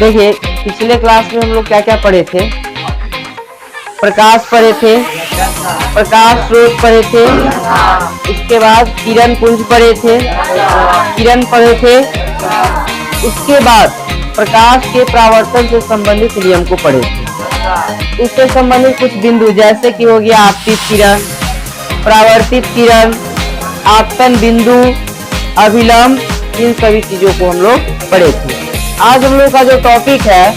देखिए पिछले क्लास में हम लोग क्या क्या पढ़े थे। प्रकाश पढ़े थे, प्रकाश स्रोत पढ़े थे, उसके बाद किरण पुंज पढ़े थे, किरण पढ़े थे, उसके बाद प्रकाश के परावर्तन से संबंधित नियम को पढ़े थे। उससे संबंधित कुछ बिंदु जैसे कि हो गया आपतित किरण, परावर्तित किरण, आपतन बिंदु, अभिलंब, इन सभी चीजों को हम लोग पढ़े थे। आज हम लोग का जो टॉपिक है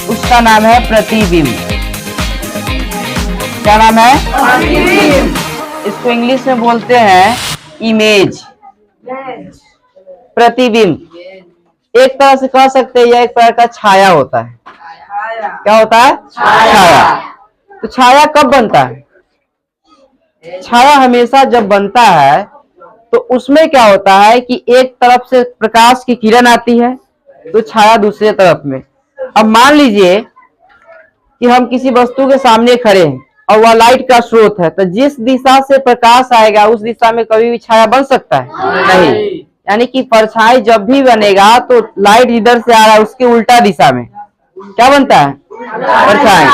उसका नाम है प्रतिबिंब। क्या नाम है? प्रतिबिंब। इसको इंग्लिश में बोलते हैं इमेज। प्रतिबिंब एक तरह से कह सकते हैं यह एक प्रकार का छाया होता है। क्या होता है? छाया। तो छाया कब बनता है? छाया हमेशा जब बनता है तो उसमें क्या होता है कि एक तरफ से प्रकाश की किरण आती है तो छाया दूसरे तरफ में। अब मान लीजिए कि हम किसी वस्तु के सामने खड़े हैं और वह लाइट का स्रोत है, तो जिस दिशा से प्रकाश आएगा उस दिशा में कभी भी छाया बन सकता है? नहीं। यानी कि परछाई जब भी बनेगा तो लाइट इधर से आ रहा है उसके उल्टा दिशा में क्या बनता है? परछाई।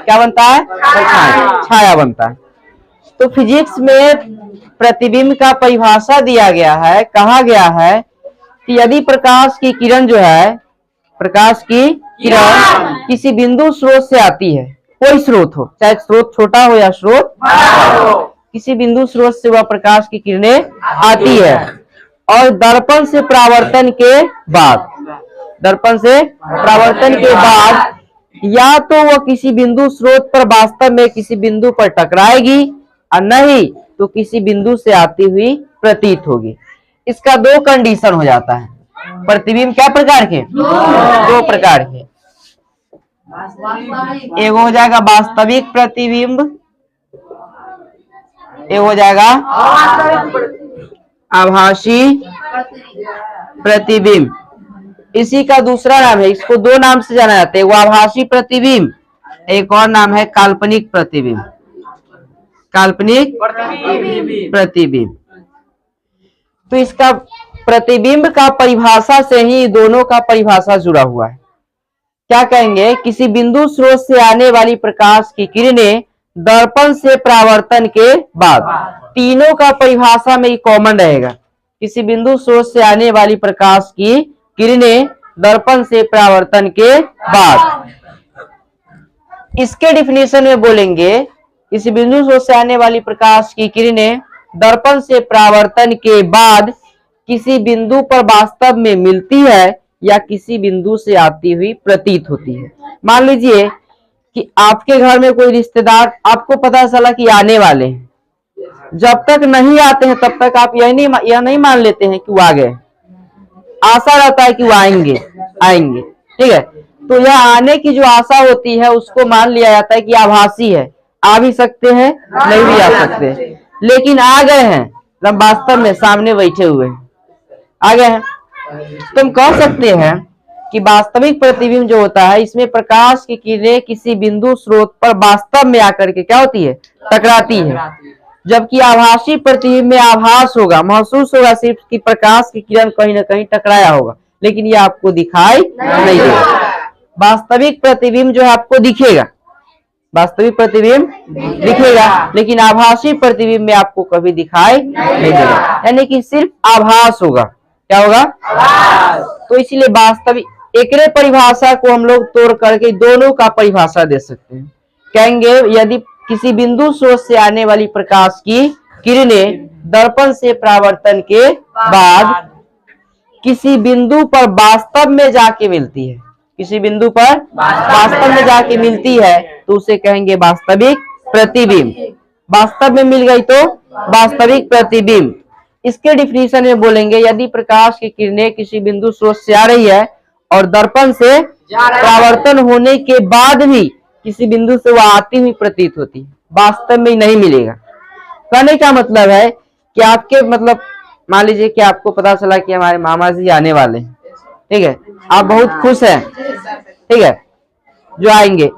क्या बनता है? परछाई, छाया बनता है। तो फिजिक्स में प्रतिबिंब का परिभाषा दिया गया है, कहा गया है कि यदि प्रकाश की किरण जो है, प्रकाश की किरण किसी बिंदु स्रोत से आती है, कोई स्रोत हो, चाहे स्रोत छोटा हो या स्रोत किसी बिंदु स्रोत से वह प्रकाश की किरणें आती है और दर्पण से परावर्तन के बाद, दर्पण से परावर्तन के बाद या तो वह किसी बिंदु स्रोत पर वास्तव में किसी बिंदु पर टकराएगी और नहीं तो किसी बिंदु से आती हुई प्रतीत होगी। इसका दो कंडीशन हो जाता है। प्रतिबिंब क्या प्रकार के? दो प्रकार के। एक हो जाएगा वास्तविक प्रतिबिंब, एक हो जाएगा आभासी प्रतिबिंब। इसी का दूसरा नाम है, इसको दो नाम से जाना जाता है, वो आभासी प्रतिबिंब, एक और नाम है काल्पनिक प्रतिबिंब। काल्पनिक प्रतिबिंब। तो इसका प्रतिबिंब का परिभाषा से ही दोनों का परिभाषा जुड़ा हुआ है। क्या कहेंगे? किसी बिंदु स्रोत से आने वाली प्रकाश की किरणें दर्पण से परावर्तन के बाद, तीनों का परिभाषा में कॉमन रहेगा। किसी बिंदु स्रोत से आने वाली प्रकाश की किरणें दर्पण से परावर्तन के बाद। इसके डिफिनेशन में बोलेंगे किसी बिंदु स्रोत से आने वाली प्रकाश की किरणें दर्पण से परावर्तन के बाद किसी बिंदु पर वास्तव में मिलती है या किसी बिंदु से आती हुई प्रतीत होती है। मान लीजिए कि आपके घर में कोई रिश्तेदार, आपको पता चला कि आने वाले हैं, जब तक नहीं आते हैं तब तक आप यह नहीं मान लेते हैं कि वो आ गए, आशा रहता है कि वो आएंगे। ठीक है, तो यह आने की जो आशा होती है उसको मान लिया जाता है कि आभासी है, आ भी सकते हैं नहीं भी आ सकते, लेकिन आ गए हैं, वास्तव में सामने बैठे हुए हैं, आ गए हैं। तो हम कह सकते हैं कि वास्तविक प्रतिबिंब जो होता है इसमें प्रकाश की किरणें किसी बिंदु स्रोत पर वास्तव में आकर के क्या होती है? टकराती है। जबकि आभासी प्रतिबिंब में आभास होगा, महसूस होगा सिर्फ कि प्रकाश की किरण कहीं ना कहीं टकराया होगा, लेकिन ये आपको दिखाई नहीं देगा। वास्तविक प्रतिबिंब जो है आपको दिखेगा, वास्तविक प्रतिबिंब दिखेगा, लेकिन आभासी प्रतिबिंब में आपको कभी दिखाई नहीं देगा, यानी कि सिर्फ आभास होगा। क्या होगा? तो इसलिए वास्तविक एक परिभाषा को हम लोग तोड़ करके दोनों का परिभाषा दे सकते हैं। कहेंगे यदि किसी बिंदु स्रोत से आने वाली प्रकाश की किरणें दर्पण से परावर्तन के बाद किसी बिंदु पर वास्तव में जाके मिलती है, किसी बिंदु पर वास्तव में जाके मिलती है तो उसे कहेंगे वास्तविक प्रतिबिंब। वास्तव में मिल गई तो वास्तविक प्रतिबिंब। इसके डिफिनीशन में बोलेंगे यदि प्रकाश की किरणें किसी बिंदु स्रोत से आ रही है और दर्पण से परावर्तन होने के बाद भी किसी बिंदु से वह आती हुई प्रतीत होती है, वास्तव में नहीं मिलेगा। कहने का मतलब है कि आपके मतलब मान लीजिए कि आपको पता चला कि हमारे मामा जी आने वाले हैं, ठीक है, आप बहुत खुश हैं, ठीक है, जो आएंगे।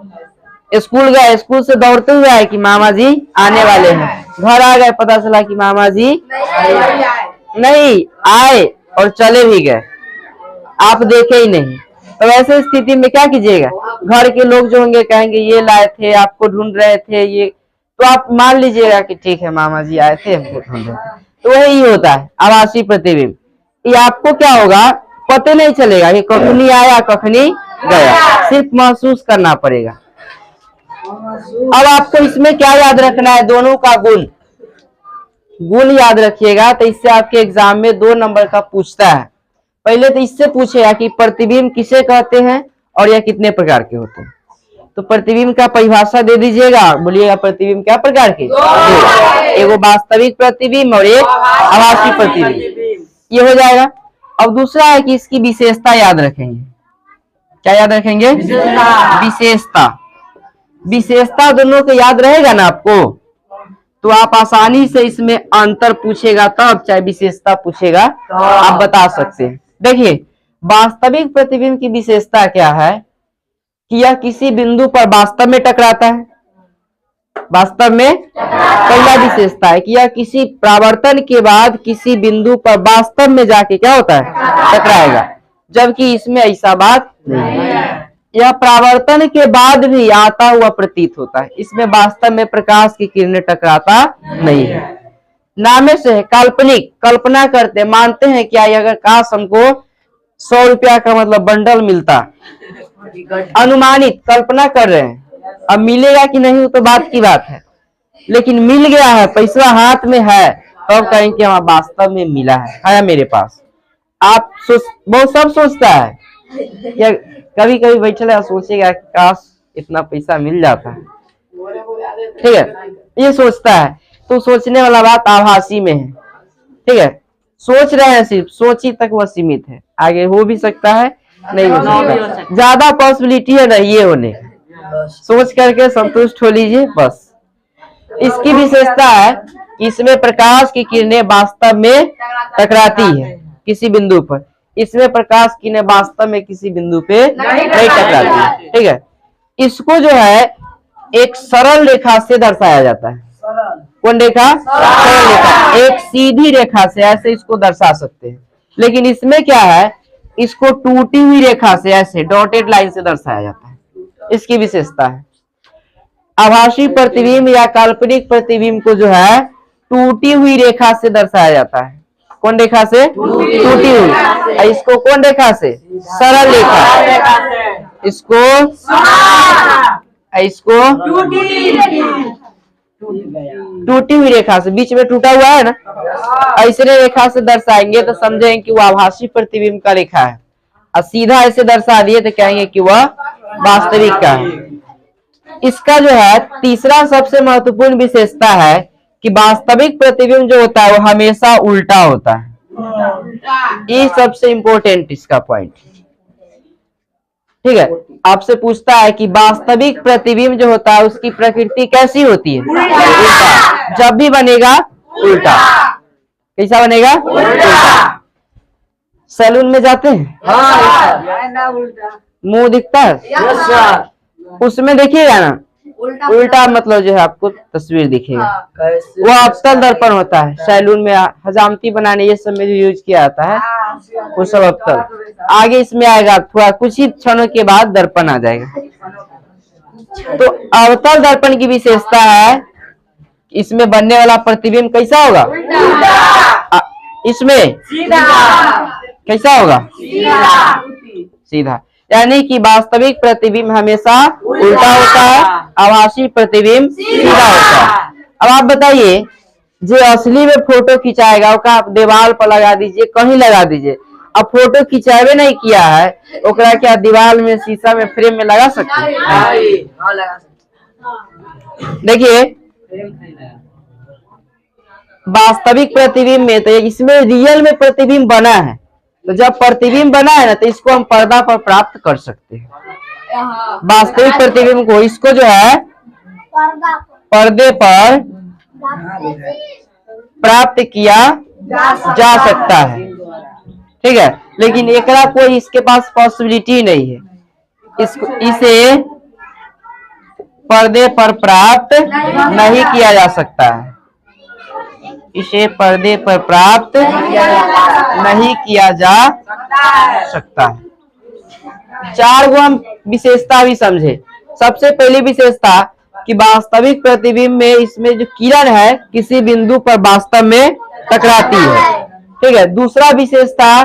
स्कूल गए, स्कूल से दौड़ते हुए आए कि मामा जी आने वाले हैं, घर आ गए पता चला कि मामा जी नहीं आए और चले भी गए, आप देखे ही नहीं। तो वैसे स्थिति में क्या कीजिएगा, घर के लोग जो होंगे कहेंगे ये लाए थे, आपको ढूंढ रहे थे, ये तो आप मान लीजिएगा कि ठीक है मामा जी आए थे, हमको ढूंढ रहे थे। तो वही होता है आभासी प्रतिबिंब। ये आपको क्या होगा, पता नहीं चलेगा कि कखनी आया कखनी गया, सिर्फ महसूस करना पड़ेगा। अब आपको इसमें क्या याद रखना है, दोनों का गुण याद रखिएगा। तो इससे आपके एग्जाम में 2 नंबर का पूछता है। पहले तो इससे पूछेगा कि प्रतिबिंब किसे कहते हैं और यह कितने प्रकार के होते हैं। तो प्रतिबिंब का परिभाषा दे दीजिएगा, बोलिएगा प्रतिबिंब क्या प्रकार के, एगो वास्तविक प्रतिबिंब और एक आभासी प्रतिबिंब, ये हो जाएगा। अब दूसरा है कि इसकी विशेषता याद रखेंगे। क्या याद रखेंगे, विशेषता दोनों के याद रहेगा ना आपको, तो आप आसानी से इसमें अंतर पूछेगा तब, चाहे विशेषता पूछेगा आप बता सकते हैं। देखिए वास्तविक प्रतिबिंब की विशेषता क्या है कि यह किसी बिंदु पर वास्तव में टकराता है। वास्तव में पहला विशेषता है कि यह किसी परावर्तन के बाद किसी बिंदु पर वास्तव में जाके क्या होता है, टकराएगा, जबकि इसमें ऐसा बात नहीं है। यह परावर्तन के बाद भी आता हुआ प्रतीत होता है, इसमें वास्तव में प्रकाश की किरणें टकराता नहीं है। नामे से काल्पनिक, कल्पना करते मानते हैं क्या अगर काश हमको 100 रुपया का मतलब बंडल मिलता, अनुमानित कल्पना कर रहे हैं, अब मिलेगा कि नहीं वो तो बात की बात है, लेकिन मिल गया है, पैसा हाथ में है, तब कहेंगे हाँ वास्तव में मिला है मेरे पास। आप बहुत सब सोचता है क्या, कभी कभी बैठे सोचेगा काश इतना पैसा मिल जाता है, ठीक है, ये सोचता है। तो सोचने वाला बात आभासी में है, ठीक है, सोच रहे हैं, सिर्फ सोची तक वह सीमित है, आगे हो भी सकता है नहीं हो सकता, ज्यादा पॉसिबिलिटी है नहीं ये होने, सोच करके संतुष्ट हो लीजिए बस। इसकी विशेषता है कि इसमें प्रकाश की किरणें वास्तव में टकराती है किसी बिंदु पर, इसमें प्रकाश की किरणें वास्तव में किसी बिंदु पे नहीं टकराती, ठीक है। इसको जो है एक सरल रेखा से दर्शाया जाता है। कौन रेखा, सरल रेखा, एक सीधी रेखा से ऐसे इसको दर्शा सकते हैं, लेकिन इसमें क्या है, इसको टूटी हुई रेखा से ऐसे डॉटेड लाइन से दर्शाया जाता है, इसकी विशेषता है। आभासी प्रतिबिंब या काल्पनिक प्रतिबिंब को जो है टूटी हुई रेखा से दर्शाया जाता है। कौन रेखा से, टूटी हुई। इसको कौन रेखा से, सरल रेखा, इसको टूटी हुई रेखा से, बीच में टूटा हुआ है ना, ऐसे रेखा से दर्शाएंगे तो समझेंगे कि वह आभासी प्रतिबिंब का रेखा है, और सीधा ऐसे दर्शा दिए तो कहेंगे कि वह वास्तविक का है। इसका जो है तीसरा सबसे महत्वपूर्ण विशेषता है कि वास्तविक प्रतिबिंब जो होता है वो हमेशा उल्टा होता है, ये सबसे इंपॉर्टेंट इसका पॉइंट, ठीक है। आपसे पूछता है कि वास्तविक प्रतिबिंब जो होता है उसकी प्रकृति कैसी होती है, उल्टा, जब भी बनेगा उल्टा। कैसा बनेगा, उल्टा। सैलून में जाते हैं, मुंह दिखता है, उसमें देखिएगा ना उल्टा मतलब जो है आपको तस्वीर दिखेगा, वो अवतल दर्पण होता है। सैलून में हजामती बनाने ये सब में जो यूज किया जाता है वो सब अवतल। आगे इसमें आएगा थोड़ा कुछ ही क्षणों के बाद दर्पण आ जाएगा। तो अवतल दर्पण की विशेषता है इसमें बनने वाला प्रतिबिंब कैसा होगा, इसमें कैसा होगा, सीधा, यानी कि वास्तविक प्रतिबिंब हमेशा उल्टा होता है, आभासी प्रतिबिंब सीधा होता है। अब आप बताइए जो असली में फोटो खिंचाएगा उसका आप दीवार पर लगा दीजिए, कहीं लगा दीजिए, अब फोटो खिंचावे नहीं किया है ओकरा क्या दीवार में शीशा में फ्रेम में लगा सकते हैं? देखिए वास्तविक प्रतिबिंब में तो इसमें रियल में प्रतिबिंब बना है, तो जब प्रतिबिंब बना है ना तो इसको हम पर्दा पर प्राप्त कर सकते हैं। वास्तविक प्रतिबिंब को इसको जो है पर्दे पर प्राप्त किया जा सकता है, ठीक है, लेकिन एकरा कोई इसके पास पॉसिबिलिटी नहीं है, इसे पर्दे पर प्राप्त नहीं किया जा सकता है, इसे पर्दे पर प्राप्त नहीं किया जा सकता है। चार गो हम विशेषता भी समझे। सबसे पहली विशेषता कि वास्तविक प्रतिबिंब में इसमें जो किरण है किसी बिंदु पर वास्तव में टकराती है, ठीक है। दूसरा विशेषता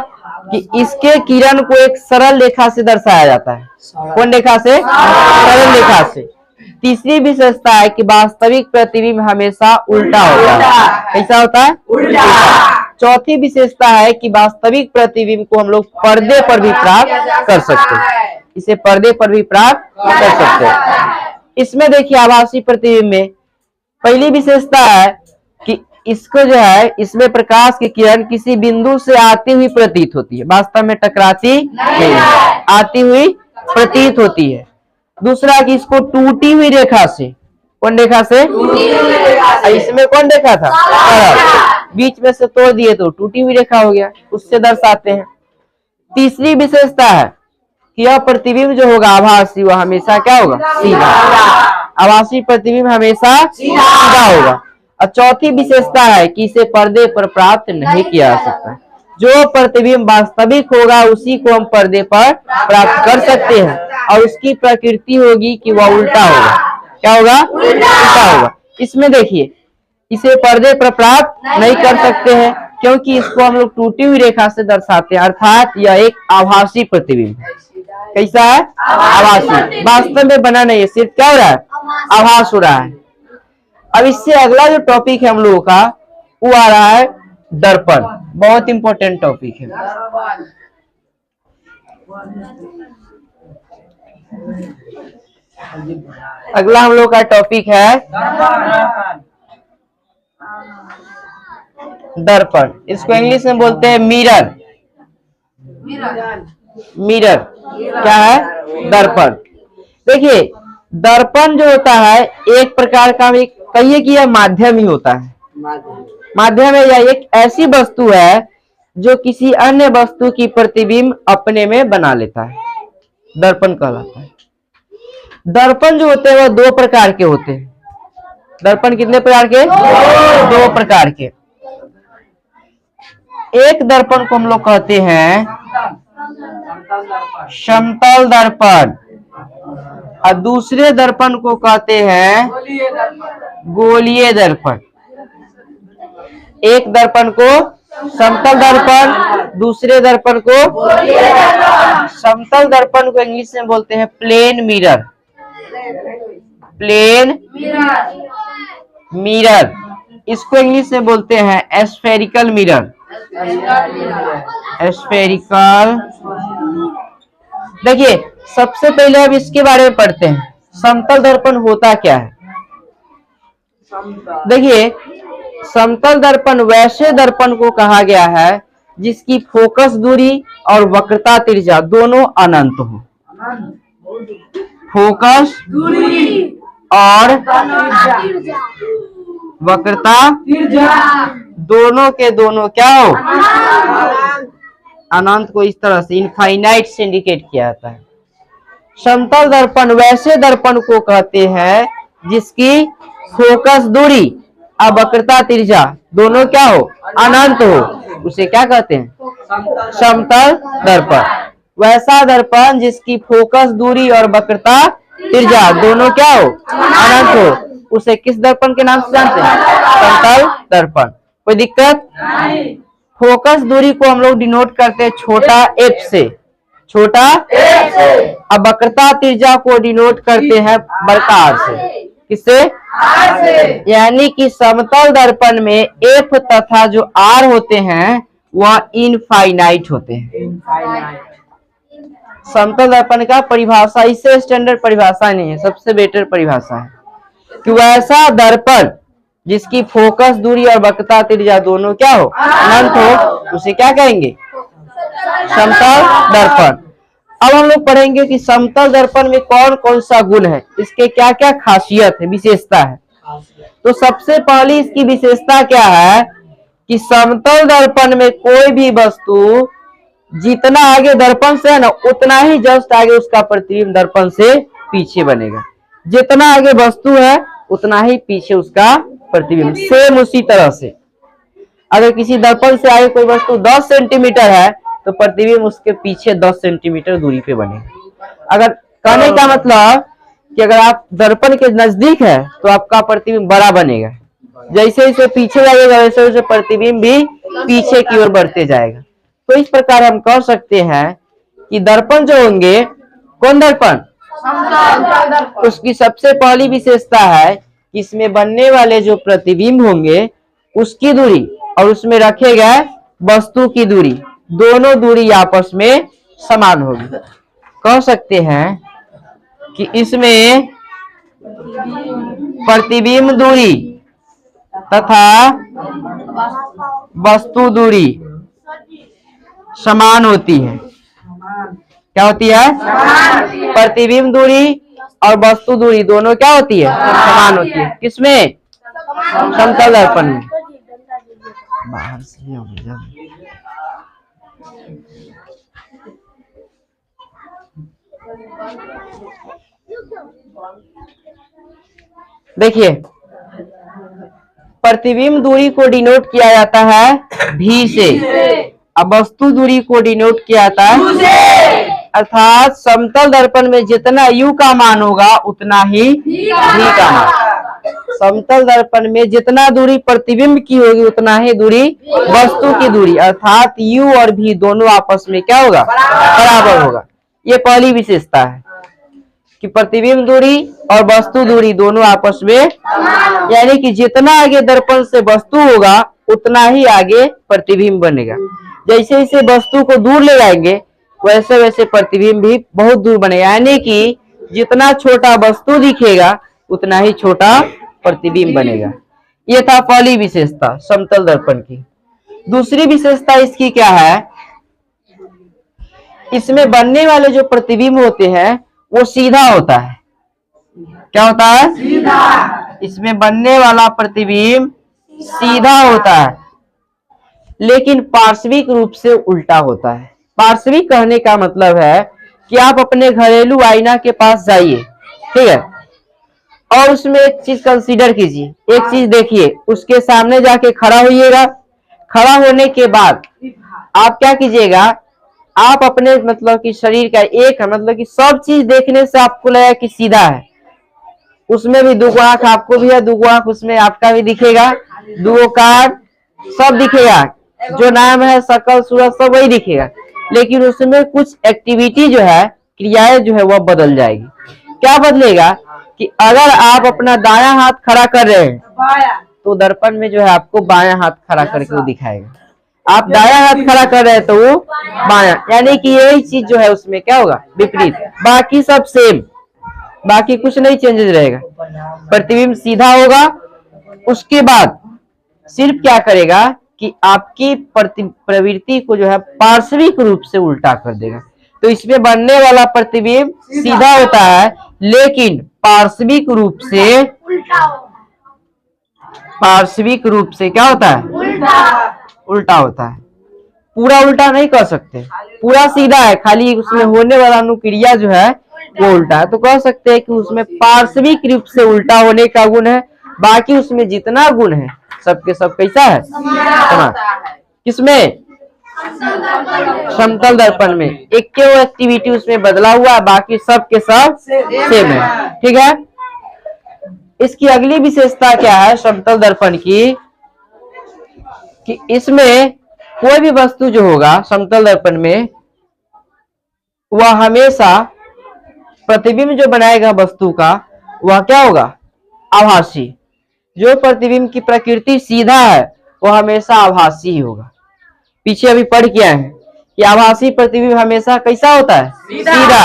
कि इसके किरण को एक सरल रेखा से दर्शाया जाता है। कौन रेखा से? सरल रेखा से। तीसरी विशेषता है कि वास्तविक प्रतिबिंब हमेशा उल्टा होता है। कैसा होता है? उल्टा। चौथी विशेषता है कि वास्तविक प्रतिबिंब को हम लोग पर्दे पर भी प्राप्त कर सकते हैं, इसे पर्दे पर भी प्राप्त कर सकते हैं। इसमें देखिए आभासी प्रतिबिंब में पहली विशेषता है कि इसको जो है इसमें प्रकाश की किरण किसी बिंदु से आती हुई प्रतीत होती है, वास्तव में टकराती नहीं है, आती हुई प्रतीत होती है। दूसरा कि इसको टूटी हुई रेखा से, कौन रेखा से? इसमें कौन रेखा था? बीच में से तोड़ दिए तो टूटी हुई रेखा हो गया, उससे दर्शाते हैं। तीसरी विशेषता है कि यह प्रतिबिंब जो होगा आभासी वह हमेशा क्या होगा? सीधा। आभासी प्रतिबिंब हमेशा सीधा होगा। और चौथी विशेषता है कि इसे पर्दे पर प्राप्त नहीं किया जा सकता। जो प्रतिबिंब वास्तविक होगा उसी को हम पर्दे पर प्राप्त कर सकते हैं, और उसकी प्रकृति होगी कि वह उल्टा होगा। क्या होगा? उल्टा होगा। इसमें देखिए इसे पर्दे पर प्राप्त नहीं कर सकते हैं क्योंकि इसको हम लोग टूटी हुई रेखा से दर्शाते हैं, अर्थात यह एक आभासी प्रतिबिंब है। कैसा है? आभासी। वास्तव में बना नहीं है, सिर्फ क्या हो रहा है? आभास हो रहा है। अब इससे अगला जो टॉपिक है हम लोगों का वो आ रहा है दर्पण। बहुत इंपॉर्टेंट टॉपिक है। अगला हम लोग का टॉपिक है दर्पण। इसको इंग्लिश में बोलते हैं मिरर। मिरर क्या है? दर्पण। देखिए दर्पण जो होता है एक प्रकार का, कहिए कि यह माध्यम ही होता है। माध्यम है, यह एक ऐसी वस्तु है जो किसी अन्य वस्तु की प्रतिबिंब अपने में बना लेता है, दर्पण कहलाता है। दर्पण जो होते हैं वह दो प्रकार के होते हैं। दर्पण कितने प्रकार के? दो प्रकार के। एक दर्पण को हम लोग कहते हैं समतल दर्पण, और दूसरे दर्पण को कहते हैं गोलीय दर्पण। एक दर्पण को समतल दर्पण, दूसरे दर्पण को समतल दर्पण को इंग्लिश में बोलते हैं प्लेन मिरर। Plane mirror. इसको इंग्लिश में बोलते हैं एस्फेरिकल मिरर। एस्फेरिकल। देखिए सबसे पहले अब इसके बारे में पढ़ते हैं, समतल दर्पण होता क्या है। देखिए समतल दर्पण वैसे दर्पण को कहा गया है जिसकी फोकस दूरी और वक्रता त्रिज्या दोनों अनंत हो। फोकस दूरी और वक्रता दोनों के दोनों क्या हो? अनंत को इस तरह से इनफाइनाइट से इंडिकेट किया जाता है। समतल दर्पण वैसे दर्पण को कहते हैं जिसकी फोकस दूरी और वक्रता त्रिज्या दोनों क्या हो? अनंत हो, उसे क्या कहते हैं? समतल दर्पण। वैसा दर्पण जिसकी फोकस दूरी और वक्रता त्रिज्या दोनों क्या हो? अनंत हो, उसे किस दर्पण के नाम से जानते हैं? समतल दर्पण। कोई दिक्कत? फोकस दूरी को हम लोग डिनोट करते हैं छोटा एफ से, छोटा एफ से। अब वक्रता त्रिज्या को डिनोट करते हैं बड़का आर से। किससे? आर से। यानी कि समतल दर्पण में एफ तथा जो आर होते हैं वह इनफाइनाइट होते हैं। समतल दर्पण का परिभाषा, इससे स्टैंडर्ड परिभाषा नहीं है, सबसे बेटर परिभाषा है कि वैसा दर्पण जिसकी फोकस दूरी और वक्रता त्रिज्या दोनों क्या हो? अनंत हो, उसे क्या कहेंगे? समतल दर्पण। अब हम लोग पढ़ेंगे कि समतल दर्पण में कौन कौन सा गुण है, इसके क्या क्या खासियत है, विशेषता है। तो सबसे पहली इसकी विशेषता क्या है कि समतल दर्पण में कोई भी वस्तु जितना आगे दर्पण से है ना उतना ही जस्ट आगे उसका प्रतिबिंब दर्पण से पीछे बनेगा। जितना आगे वस्तु है उतना ही पीछे उसका प्रतिबिंब। सेम उसी तरह से अगर किसी दर्पण से आगे कोई वस्तु 10 सेंटीमीटर है तो प्रतिबिंब उसके पीछे 10 सेंटीमीटर दूरी पे बनेगा। अगर कहने का मतलब कि अगर आप दर्पण के नजदीक है तो आपका प्रतिबिंब बड़ा बनेगा, जैसे जैसे पीछे जाएगा वैसे वैसे प्रतिबिंब भी पीछे की ओर बढ़ते जाएगा। तो इस प्रकार हम कह सकते हैं कि दर्पण जो होंगे, कौन दर्पण, उसकी सबसे पहली विशेषता है कि इसमें बनने वाले जो प्रतिबिंब होंगे उसकी दूरी और उसमें रखे गए वस्तु की दूरी, दोनों दूरी आपस में समान होगी। कह सकते हैं कि इसमें प्रतिबिंब दूरी तथा वस्तु दूरी समान होती है। क्या होती है? प्रतिबिंब दूरी और वस्तु दूरी दोनों क्या होती है? समान होती है। किसमें? समतल दर्पण में। बाहर से देखिए, प्रतिबिंब दूरी को डिनोट किया जाता है भी से, अब वस्तु दूरी को डिनोट किया जाता है, अर्थात समतल दर्पण में जितना यू का मान होगा उतना ही भी का मान। समतल दर्पण में जितना दूरी प्रतिबिंब की होगी उतना ही दूरी वस्तु की दूरी, अर्थात यू और भी दोनों आपस में क्या होगा? बराबर होगा। ये पहली विशेषता है कि प्रतिबिंब दूरी और वस्तु दूरी दोनों आपस में, यानी कि जितना आगे दर्पण से वस्तु होगा उतना ही आगे प्रतिबिंब बनेगा। जैसे जैसे वस्तु को दूर ले जाएंगे वैसे वैसे प्रतिबिंब भी बहुत दूर बनेगा, यानी कि जितना छोटा वस्तु दिखेगा उतना ही छोटा प्रतिबिंब बनेगा। ये था पहली विशेषता समतल दर्पण की। दूसरी विशेषता इसकी क्या है? इसमें बनने वाले जो प्रतिबिंब होते हैं वो सीधा होता है। क्या होता है? सीधा। इसमें बनने वाला प्रतिबिंब सीधा होता है, लेकिन पार्श्विक रूप से उल्टा होता है। पार्श्विक कहने का मतलब है कि आप अपने घरेलू आईना के पास जाइए, ठीक है, और उसमें एक चीज कंसीडर कीजिए, एक चीज देखिए, उसके सामने जाके खड़ा होइएगा। खड़ा होने के बाद आप क्या कीजिएगा, आप अपने मतलब कि शरीर का एक मतलब कि सब चीज देखने से आपको लगेगा कि सीधा है। उसमें भी दो आंख आपको भी है, दो आंख उसमें आपका भी दिखेगा, दो कान सब दिखेगा, जो नाम है शकल सूरत सब वही दिखेगा, लेकिन उसमें कुछ एक्टिविटी जो है, क्रियाएं जो है वह बदल जाएगी। क्या बदलेगा कि अगर आप अपना दायां हाथ खड़ा कर रहे हैं तो दर्पण में जो है आपको बायां हाथ खड़ा करके वो दिखाएगा। आप दायां हाथ खड़ा कर रहे हैं तो वो बायां, यानी कि यही चीज जो है उसमें क्या होगा? विपरीत। बाकी सब सेम, बाकी कुछ नहीं चेंजेस रहेगा। प्रतिबिंब सीधा होगा, उसके बाद सिर्फ क्या करेगा कि आपकी प्रवृत्ति को जो है पार्श्विक रूप से उल्टा कर देगा। तो इसमें बनने वाला प्रतिबिंब सीधा होता है, लेकिन पार्श्विक रूप से क्या होता है? उल्टा होता है। पूरा उल्टा नहीं कर सकते, पूरा सीधा है, खाली उसमें होने वाला अनुक्रिया जो है वो उल्टा है। तो कह सकते हैं कि उसमें पार्श्विक रूप से उल्टा होने का गुण है, बाकी उसमें जितना गुण है सबके सब कैसा है? समान। किसमें? समतल दर्पण में एक के वो एक्टिविटी उसमें बदला हुआ है, बाकी सब के सब सेम है। ठीक है। इसकी अगली विशेषता क्या है समतल दर्पण की, कि इसमें कोई भी वस्तु जो होगा समतल दर्पण में वह हमेशा प्रतिबिंब जो बनाएगा वस्तु का वह क्या होगा? आभासी। जो प्रतिबिंब की प्रकृति सीधा है वह हमेशा आभासी ही होगा। पीछे अभी पढ़ के आए हैं कि आभासी प्रतिबिंब हमेशा कैसा होता है? सीधा।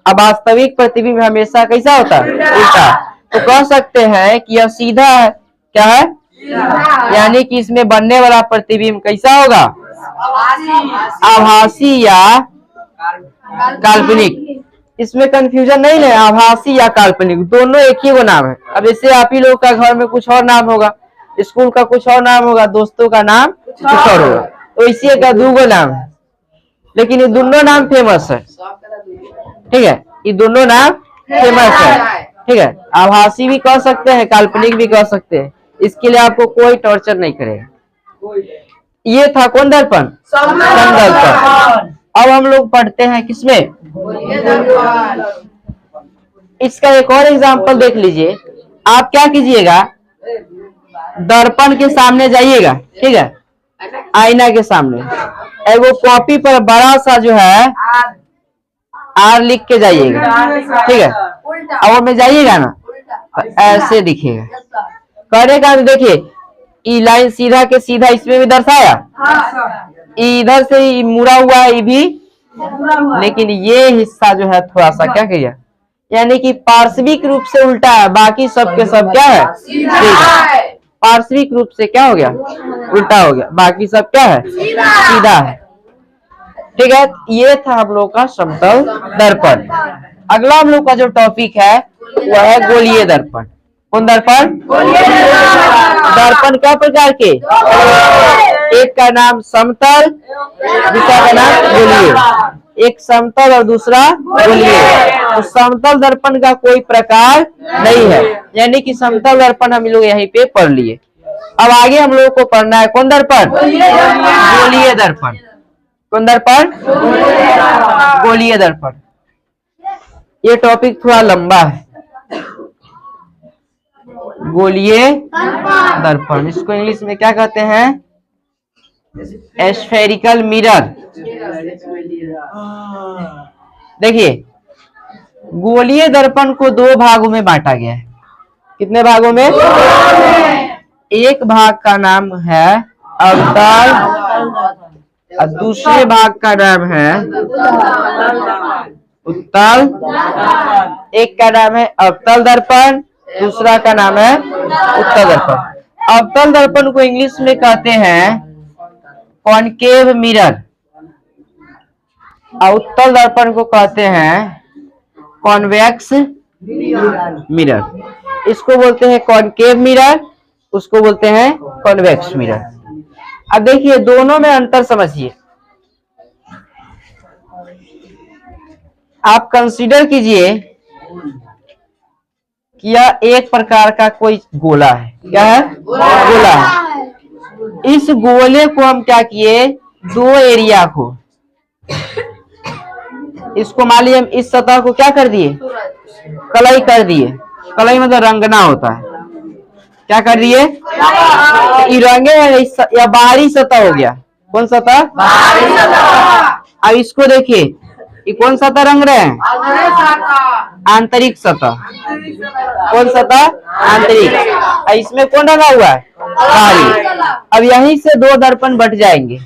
अब वास्तविक प्रतिबिंब हमेशा कैसा होता है? उल्टा। तो कह सकते हैं कि यह सीधा है, क्या है? यानी कि इसमें बनने वाला प्रतिबिंब कैसा होगा? आभासी या काल्पनिक। इसमें कंफ्यूजन नहीं है, आभासी या काल्पनिक दोनों एक ही वो नाम है। अब जैसे आप ही लोग का घर में कुछ और नाम होगा, स्कूल का कुछ और नाम होगा, दोस्तों का नाम कुछ और होगा, तो इसी का दूगो नाम है, लेकिन ये दोनों नाम फेमस है। ठीक है, ये दोनों नाम फेमस है। ठीक है, आभासी भी कह सकते हैं, काल्पनिक भी कह सकते हैं, इसके लिए आपको कोई टॉर्चर नहीं करेगा। ये था कौन दर्पण? समदर्पण। अब हम लोग पढ़ते हैं किसमें, इसका एक और एग्जांपल देख लीजिए। आप क्या कीजिएगा, दर्पण के सामने जाइएगा, ठीक है, आईना के सामने एगो कॉपी पर बड़ा सा जो है आर लिख के जाइएगा, ठीक है। अब में जाइएगा ना तो ऐसे दिखेगा, करेगा तो देखिए ई लाइन सीधा के सीधा इसमें भी दर्शाया, इधर से ही मुड़ा हुआ है ये भी, लेकिन ये हिस्सा जो है थोड़ा सा क्या किया, यानी कि पार्श्विक रूप से उल्टा है, बाकी सब के सब क्या है, सीधा। पार्श्विक रूप से क्या हो गया, उल्टा हो गया, बाकी सब क्या है, सीधा है, ठीक है। ये था हम लोग का समतल दर्पण। अगला हम लोग का जो टॉपिक है वह है गोलीय दर्पण। कौन दर्पण, दर्पण क्या प्रकार के, एक का नाम समतल, दूसरा का नाम गोलीय। एक समतल और दूसरा गोलीय। तो समतल दर्पण का कोई प्रकार नहीं है, यानी कि समतल दर्पण हम लोग यहीं पे पढ़ लिए। अब आगे हम लोग को पढ़ना है कौन दर्पण, गोलीय दर्पण। कौन दर्पण, गोलीय दर्पण। ये टॉपिक थोड़ा लंबा है, गोलीय दर्पण। इसको इंग्लिश में क्या कहते हैं, स्फेरिकल मिरर। देखिए गोलीय दर्पण को दो भागों में बांटा गया है। कितने भागों में, एक भाग का नाम है अवतल और दूसरे भाग का नाम है उत्तल। एक का नाम है अवतल दर्पण, दूसरा का नाम है उत्तल दर्पण। अवतल दर्पण को इंग्लिश में कहते हैं कॉनकेव मिरर और उत्तल दर्पण को कहते हैं कॉन्वेक्स मिरर। इसको बोलते हैं कॉनकेव मिरर, उसको बोलते हैं कॉन्वेक्स मिरर। अब देखिए दोनों में अंतर समझिए। आप कंसीडर कीजिए कि यह एक प्रकार का कोई गोला है। क्या है, गोला है। इस गोले को हम क्या किए, दो एरिया को, इसको मान लीजिए हम इस सतह को क्या कर दिए, कलई कर दिए। कलई मतलब रंगना होता है। क्या कर दिए, ये रंगे है, या बाहरी सतह हो गया। कौन सतह, बाहरी सतह। अब इसको देखिए ये कौन सतह रंग रहे हैं, आंतरिक सतह। कौन सतह, आंतरिक। इसमें कौन रंगा हुआ है, बाहरी। अब यहीं से दो दर्पण बट जाएंगे,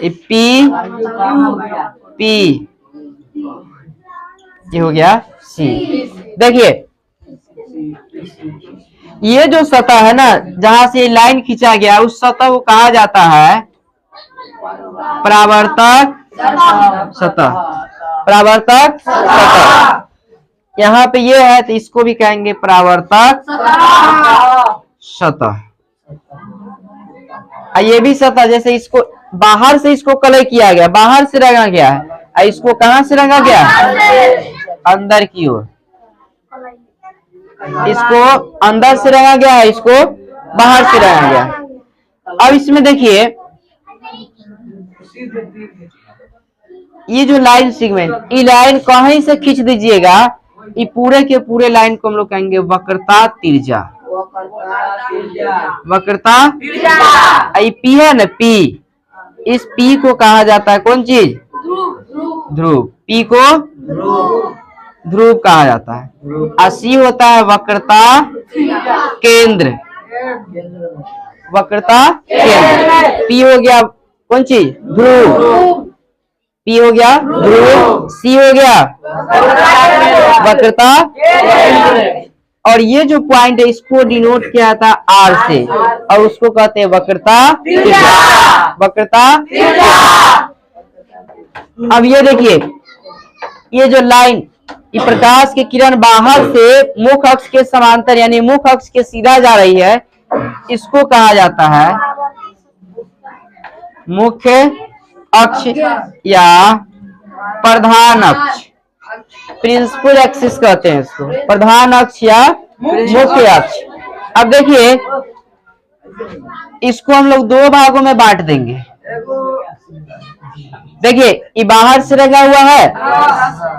पी पी, ये हो गया सी। देखिए ये जो सतह है ना, जहां से लाइन खींचा गया, उस सतह को कहा जाता है परावर्तक सतह। परावर्तक सतह। यहाँ पे ये है तो इसको भी कहेंगे परावर्तक सतह। ये भी सतह, जैसे इसको बाहर से इसको कलर किया गया, बाहर से रंगा गया है। इसको कहां से रंगा गया, अंदर की ओर। इसको अंदर से रंगा गया है, इसको बाहर से रंगा गया। अब इसमें देखिए ये जो लाइन सेगमेंट, ये लाइन कहीं से खींच दीजिएगा, ये पूरे के पूरे लाइन को हम लोग कहेंगे वक्रता तिरछा। वक्रता तिरछा। पी है ना, पी, इस पी को कहा जाता है कौन चीज, ध्रुव। पी को ध्रुव कहा जाता है। और सी होता है वक्रता केंद्र। वक्रता केंद्र। पी हो गया कौन चीज, ध्रुव। पी हो गया ध्रुव, सी हो गया वक्रता। और ये जो पॉइंट है इसको डिनोट किया जाता है आर से, और उसको कहते हैं वक्रता तिरछा। वक्रता तिरछा। अब ये देखिए ये जो लाइन, ये प्रकाश की किरण बाहर से मुख्य अक्ष के समांतर यानी मुख्य अक्ष के सीधा जा रही है, इसको कहा जाता है मुख्य अक्ष या प्रधान अक्ष। प्रिंसिपल एक्सिस कहते हैं इसको, प्रधान अक्ष या मुख्य अक्ष। अब देखिए इसको हम लोग दो भागों में बांट देंगे। देखिए ये बाहर से रंगा हुआ है,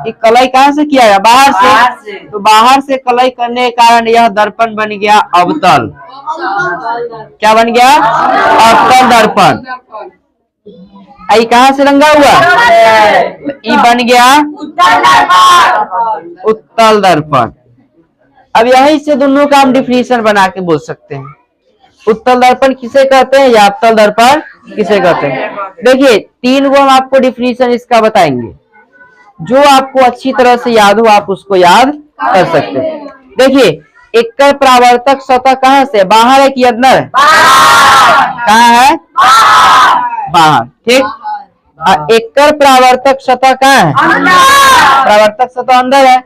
ये कलई कहाँ से किया है? बाहर से। तो बाहर से कलई करने के कारण यह दर्पण बन गया अवतल। क्या बन गया? अवतल दर्पण। ये कहाँ से रंगा हुआ? ये बन गया उत्तल दर्पण। अब यहीं से दोनों का हम डिफिनेशन बना के बोल सकते हैं। उत्तल दर्पण किसे कहते हैं या अवतल दर्पण किसे कहते हैं? देखिए 3 गो हम आपको डिफिनेशन इसका बताएंगे, जो आपको अच्छी तरह से याद हो आप उसको याद कर सकते हैं। देखिए एकल परावर्तक सतह कहाँ से? बाहर है कि अंदर? कहाँ है? बाहर। ठीक। एकल परावर्तक सतह कहाँ है? परावर्तक सतह अंदर है।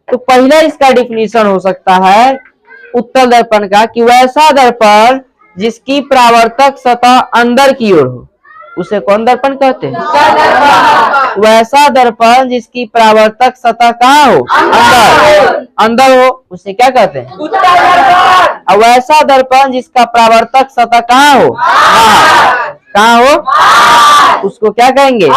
तो पहला इसका डिफिनेशन हो सकता है उत्तल दर्पण का कि वैसा दर्पण जिसकी परावर्तक सतह अंदर की ओर हो उसे कौन दर्पण कहते हैं? वैसा दर्पण जिसकी परावर्तक सतह कहाँ हो? अंदर हो उसे क्या कहते हैं? और वैसा दर्पण जिसका परावर्तक सतह कहाँ हो? कहाँ हो? उसको क्या कहेंगे?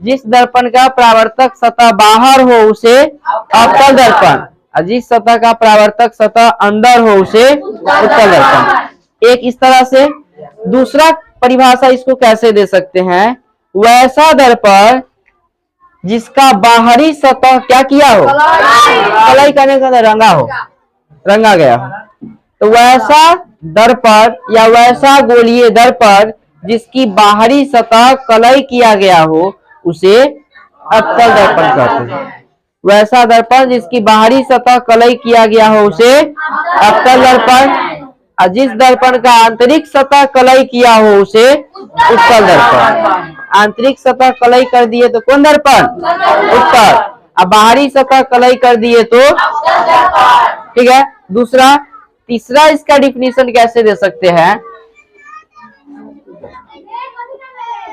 जिस दर्पण का परावर्तक सतह बाहर हो उसे अवतल दर्पण, और जिस सतह का परावर्तक सतह अंदर हो उसे उत्तल दर्पण। एक इस तरह से। दूसरा परिभाषा इसको कैसे दे सकते हैं? वैसा दर्पण जिसका बाहरी सतह क्या किया हो? कलई करने का रंगा हो, रंगा गया हो। तो वैसा दर्पण या वैसा गोलीय दर्पण जिसकी बाहरी सतह कलई किया गया हो उसे अवतल दर्पण कहते हैं। वैसा दर्पण जिसकी बाहरी सतह कलई किया गया हो उसे अवतल दर्पण, और जिस दर्पण का आंतरिक सतह कलई किया हो उसे उत्तल दर्पण। आंतरिक सतह कलई कर दिए तो कौन दर्पण? उत्तल। अब बाहरी सतह कलई कर दिए तो ठीक है। दूसरा तीसरा इसका डिफिनीशन कैसे दे सकते हैं?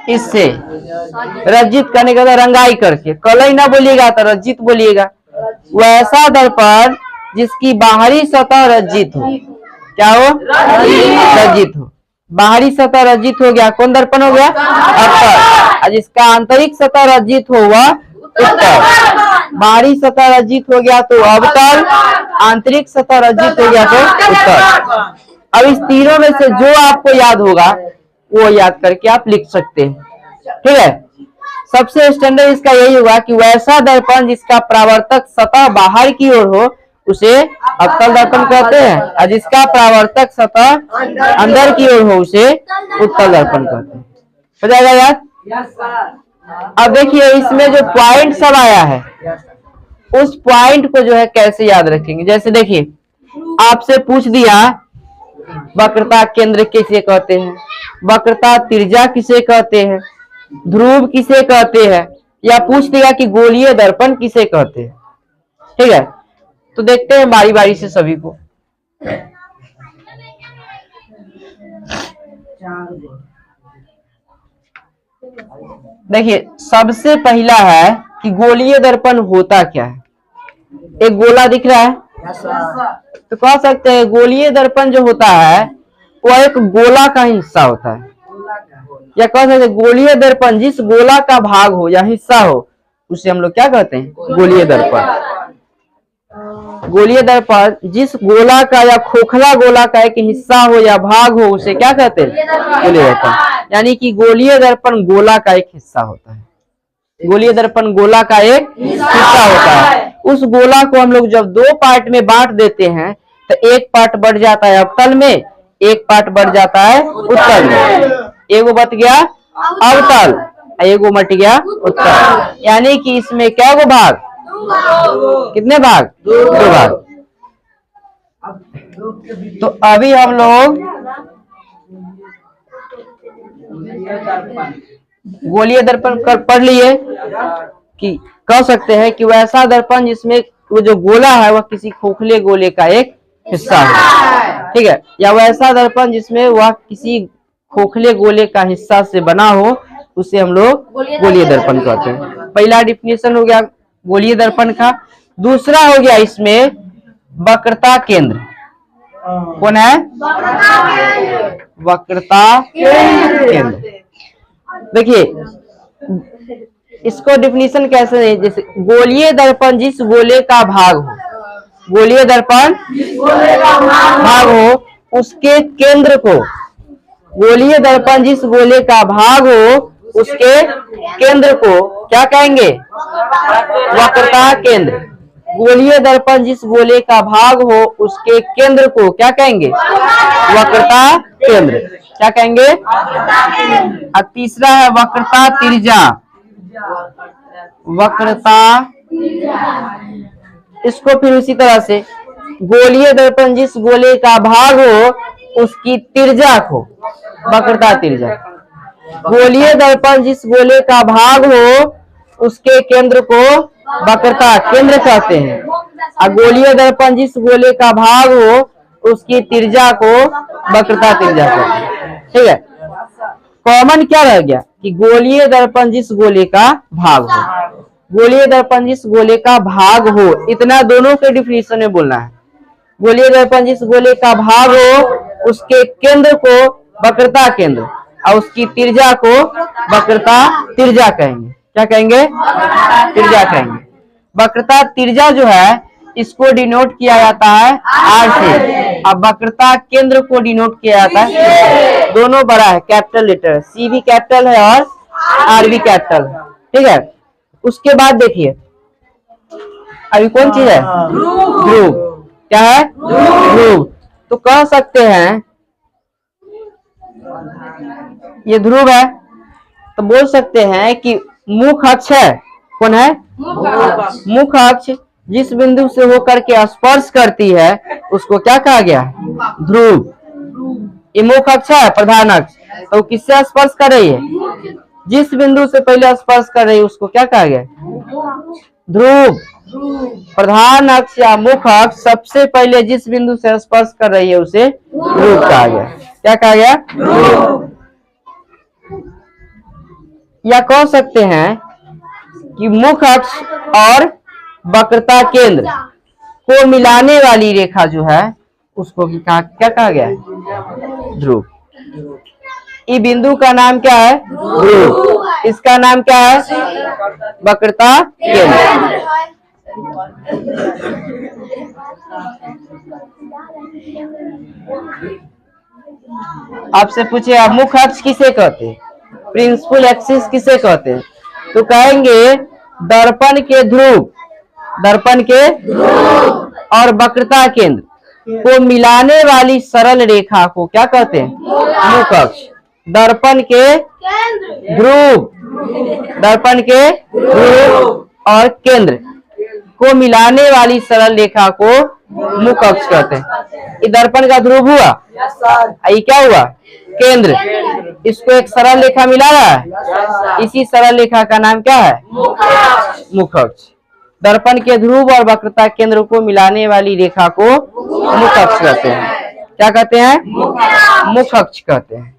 इससे रज्जित करने का रंगाई करके, कलई ना बोलिएगा तो रज्जित बोलिएगा। वैसा दर्पण जिसकी बाहरी सतह रज्जित हो, क्या हो? रज्जित हो। बाहरी सतह रज्जित हो गया, कौन दर्पण हो गया? अवतल। और जिसका आंतरिक सतह रज्जित हो वह उत्तल। बाहरी सतह रज्जित हो गया तो अवतल, आंतरिक सतह रज्जित हो गया तो उत्तल। अब इस तीनों में से जो आपको याद होगा वो याद करके आप लिख सकते हैं। ठीक है। सबसे स्टैंडर्ड इसका यही होगा कि वैसा दर्पण जिसका परावर्तक सतह बाहर की ओर हो उसे अवतल दर्पण कहते हैं, और जिसका परावर्तक सतह अंदर की ओर हो उसे उत्तल दर्पण कहते हैं। हो जाएगा याद? अब देखिए इसमें जो पॉइंट सब आया है उस पॉइंट को जो है कैसे याद रखेंगे। जैसे देखिए आपसे पूछ दिया वक्रता केंद्र किसे कहते हैं, वक्रता त्रिज्या किसे कहते हैं, ध्रुव किसे कहते हैं, या पूछ दिया कि गोलीय दर्पण किसे कहते हैं। ठीक है। तो देखते हैं बारी बारी से सभी को। देखिए सबसे पहला है कि गोलीय दर्पण होता क्या है। एक गोला दिख रहा है तो कह सकते हैं गोलीय दर्पण जो होता है वो एक गोला का हिस्सा होता है, या कह सकते हैं गोलीय दर्पण जिस गोला का भाग हो या हिस्सा हो उसे हम लोग क्या कहते हैं? गोलीय दर्पण। गोलीय दर्पण जिस गोला का या खोखला गोला का एक हिस्सा हो या भाग हो उसे क्या कहते हैं? गोलीय दर्पण। यानी कि गोलीय दर्पण गोला का एक हिस्सा होता है। गोलीय दर्पण गोला का एक हिस्सा होता है। उस गोला को हम लोग जब दो पार्ट में बांट देते हैं तो एक पार्ट बढ़ जाता है अवतल में, एक पार्ट बढ़ जाता है उत्तल में। एगो बच गया अवतल, एगो मट गया उत्तल। यानी कि इसमें क्या गो भाग? कितने भाग? दो भाग। तो अभी हम लोग गोलीय दर्पण पढ़ लिए कि कह सकते हैं कि वैसा दर्पण जिसमें वो जो गोला है वह किसी खोखले गोले का एक हिस्सा है। ठीक है। या वैसा दर्पण जिसमें वह किसी खोखले गोले का हिस्सा से बना हो उसे हम लोग गोलीय दर्पण कहते हैं। पहला डिफिनेशन हो गया गोलीय दर्पण का। दूसरा हो गया इसमें वक्रता केंद्र। कौन है? वक्रता केंद्र। देखिए इसको डिफिनीशन कैसे है, जैसे गोलीय दर्पण जिस गोले का भाग हो, गोलीय दर्पण भाग हो उसके केंद्र को, गोलीय दर्पण जिस गोले का भाग हो उसके केंद्र को क्या कहेंगे? वक्रता केंद्र। गोलीय दर्पण जिस गोले का भाग हो उसके केंद्र को क्या कहेंगे? वक्रता केंद्र। क्या कहेंगे? और तीसरा है वक्रता तिर्जा। वक्रता, इसको फिर उसी तरह से गोलीय दर्पण जिस गोले का भाग हो उसकी तिर्जा को वक्रता तिर्जा। गोलीय दर्पण जिस गोले का भाग हो उसके केंद्र को वक्रता केंद्र कहते हैं, और गोलीय दर्पण जिस गोले का भाग हो उसकी तिर्जा को वक्रता तिर्जा कहते हैं। ठीक है, कॉमन क्या रह गया कि गोलीय दर्पण जिस गोले का भाग हो, गोलीय दर्पण जिस गोले का भाग हो, इतना दोनों के डिफिनीशन में बोलना है। गोलीय दर्पण जिस गोले का भाग हो उसके केंद्र को वक्रता केंद्र और उसकी तिर्जा को वक्रता तिर्जा कहेंगे। क्या कहेंगे? तिर्जा कहेंगे। वक्रता तिर्जा जो है इसको डिनोट किया जाता है आर से, अब वक्रता केंद्र को डिनोट किया जाता है, दोनों बड़ा है, कैपिटल लेटर, सी भी कैपिटल है और आर भी कैपिटल है। ठीक है, उसके बाद देखिए अभी कौन चीज है? ध्रुव। क्या है? ध्रुव। तो कह सकते हैं ये ध्रुव है, तो बोल सकते हैं कि मुख अक्ष है। कौन है? मुख अक्ष जिस बिंदु से होकर के स्पर्श करती है उसको क्या कहा गया? ध्रुव। ये मुख अक्ष है, प्रधान अक्ष, तो किससे स्पर्श कर रही है? जिस बिंदु से पहले स्पर्श कर रही है उसको क्या कहा गया? ध्रुव। प्रधान अक्ष या मुख अक्ष सबसे पहले जिस बिंदु से स्पर्श कर रही है उसे ध्रुव कहा गया। क्या कहा गया? या कह सकते हैं कि मुख अक्ष और वक्रता केंद्र को मिलाने वाली रेखा जो है उसको क्या कहा गया? ध्रुव। इस बिंदु का नाम क्या है? ध्रुव। इसका नाम क्या है? वक्रता केंद्र। आपसे पूछे आप मुख अक्ष किसे कहते हैं, प्रिंसिपल एक्सिस किसे कहते हैं, तो कहेंगे दर्पण के ध्रुव, दर्पण के और वक्रता केंद्र को मिलाने वाली सरल रेखा को क्या कहते हैं? मुख अक्ष। दर्पण के ध्रुव, दर्पण के ध्रुव और केंद्र को मिलाने वाली सरल रेखा को मुख अक्ष कहते हैं। ये दर्पण का ध्रुव हुआ, ये क्या हुआ? केंद्र। इसको एक सरल रेखा मिला रहा है, इसी सरल रेखा का नाम क्या है? मुख अक्ष। दर्पण के ध्रुव और वक्रता केंद्र को मिलाने वाली रेखा को मुख अक्ष कहते हैं। क्या कहते हैं? मुख अक्ष कहते हैं।